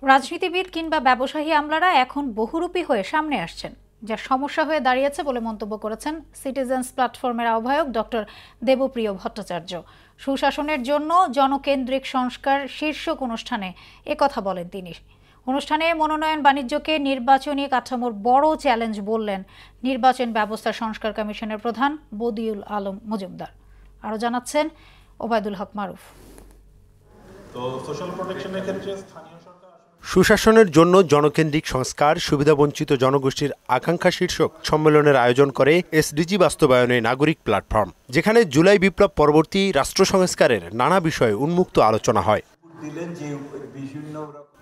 রাজনীতিবিদ কিংবা ব্যবসায়ী আমলারা এখন বহুরূপী হয়ে সামনে আসছেন, যা সমস্যা হয়ে দাঁড়িয়েছে বলে মন্তব্য করেছেন সিটিজেন্স প্ল্যাটফর্মের আহ্বায়ক ডক্টর দেবপ্রিয় ভট্টাচার্য। সুশাসনের জন্য জনকেন্দ্রিক সংস্কার শীর্ষক অনুষ্ঠানে একথা বলেন তিনি। অনুষ্ঠানে মনোনয়ন বাণিজ্যকে নির্বাচনী কাঠামোর বড় চ্যালেঞ্জ বললেন নির্বাচন ব্যবস্থা সংস্কার কমিশনের প্রধান বদিউল আলম মজুমদার। আরও জানাচ্ছেন ওবায়দুল হক মারুফ। সুশাসনের জন্য জনকেন্দ্রিক সংস্কার, সুবিধাবঞ্চিত জনগোষ্ঠীর আকাঙ্ক্ষা শীর্ষক সম্মেলনের আয়োজন করে এসডিজি বাস্তবায়নে নাগরিক প্ল্যাটফর্ম, যেখানে জুলাই বিপ্লব পরবর্তী রাষ্ট্র সংস্কারের নানা বিষয়ে উন্মুক্ত আলোচনা হয়।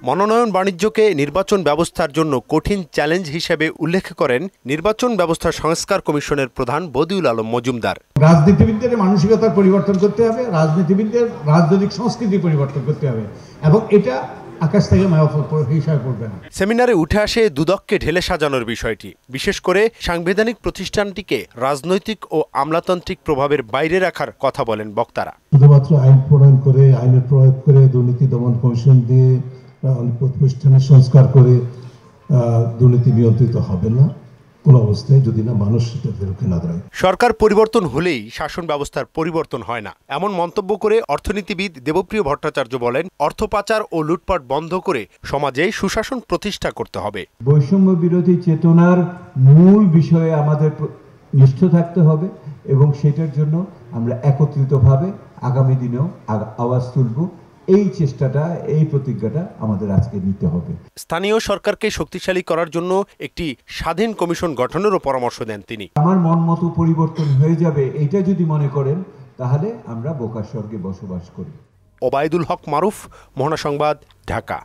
মনোনয়ন বাণিজ্যকে নির্বাচন ব্যবস্থার জন্য কঠিন চ্যালেঞ্জ হিসেবে উল্লেখ করেন নির্বাচন ব্যবস্থা সংস্কার কমিশনের প্রধান বদিউল আলম মজুমদার। রাজনীতিবিদদের মানসিকতার পরিবর্তন করতে হবে, রাজনীতিবিদদের রাজনৈতিক সংস্কৃতি পরিবর্তন করতে হবে, এবং এটা আকাশ থেকে হিসাবে পড়বে না। সেমিনারে উঠে আসে দুদককে ঢেলে সাজানোর বিষয়টি, বিশেষ করে সাংবিধানিক প্রতিষ্ঠানটিকে রাজনৈতিক ও আমলাতান্ত্রিক প্রভাবের বাইরে রাখার কথা বলেন বক্তারা। শুধুমাত্র আইন প্রণয়ন করে, আইনের প্রয়োগ করে, দুর্নীতি দমন কমিশন দিয়ে প্রতিষ্ঠানের সংস্কার করে দুর্নীতি নিয়ন্ত্রিত হবে না কোন অবস্থায়, যদি না মানুষ সেটা রুখে না দাঁড়ায়। সরকার পরিবর্তন হলেই শাসন ব্যবস্থার পরিবর্তন হয় না, এমন মন্তব্য করে অর্থনীতিবিদ দেবপ্রিয় ভট্টাচার্য বলেন, অর্থ পাচার ও লুটপাট বন্ধ করে সমাজে সুশাসন প্রতিষ্ঠা করতে হবে। বৈষম্য বিরোধী চেতনার মূল বিষয়ে আমাদের নিষ্ঠ থাকতে হবে, এবং সেটার জন্য আমরা একত্রিতভাবে আগামী দিনেও আওয়াজ তুলব। এই চেষ্টাটা, এই প্রতিজ্ঞাটা আমাদের আজকে নিতে হবে। স্থানীয় সরকারকে শক্তিশালী করার জন্য একটি স্বাধীন কমিশন গঠনেরও পরামর্শ দেন তিনি। আমার মন মতো পরিবর্তন হয়ে যাবে এটা যদি মনে করেন, তাহলে আমরা বোকার স্বর্গে বসবাস করি। ওবায়দুল হক মারুফ, মোহনা সংবাদ, ঢাকা।